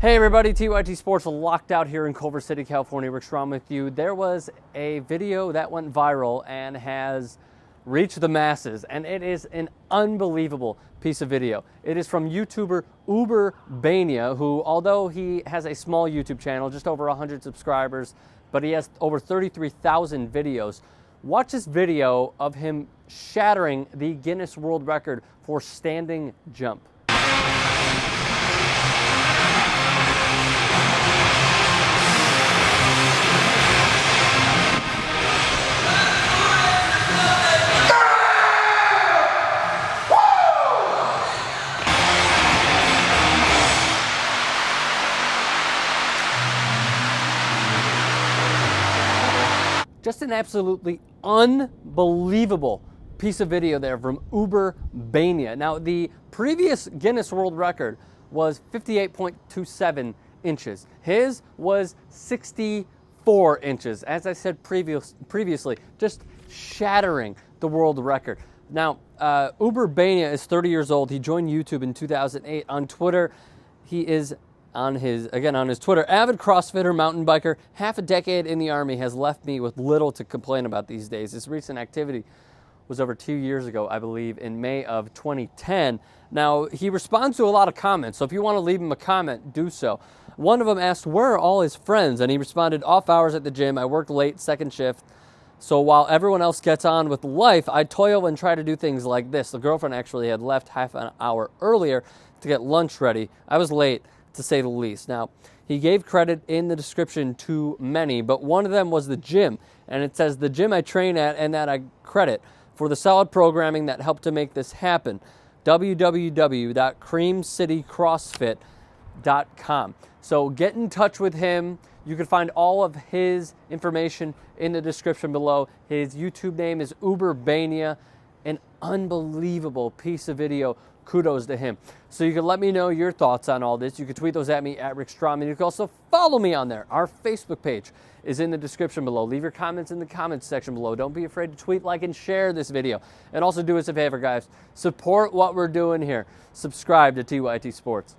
Hey everybody, TYT Sports locked out here in Culver City, California. Rick Strom with you. There was a video that went viral and has reached the masses, and it is an unbelievable piece of video. It is from YouTuber Uberbania, who, although he has a small YouTube channel, just over 100 subscribers, but he has over 33,000 videos. Watch this video of him shattering the Guinness World Record for standing jump. Just an absolutely unbelievable piece of video there from Uberbania. Now, the previous Guinness World Record was 58.27 inches. His was 64 inches. As I said previously, just shattering the world record. Now, Uberbania is 30 years old. He joined YouTube in 2008. On Twitter, he is on his Twitter, avid CrossFitter, mountain biker, half a decade in the Army has left me with little to complain about these days. His recent activity was over 2 years ago, I believe, in May of 2010. Now, he responds to a lot of comments, so if you want to leave him a comment, do so. One of them asked, where are all his friends? And he responded, off hours at the gym, I work late, second shift. So while everyone else gets on with life, I toil and try to do things like this. The girlfriend actually had left half an hour earlier to get lunch ready. I was late, to say the least. Now, he gave credit in the description to many, but one of them was the gym, and it says, the gym I train at and that I credit for the solid programming that helped to make this happen. www.creamcitycrossfit.com. So get in touch with him. You can find all of his information in the description below. His YouTube name is Uberbania. An unbelievable piece of video. Kudos to him. So you can let me know your thoughts on all this. You can tweet those at me at Rick Strom, and you can also follow me on there. Our Facebook page is in the description below. Leave your comments in the comments section below. Don't be afraid to tweet, like, and share this video. And also do us a favor, guys. Support what we're doing here. Subscribe to TYT Sports.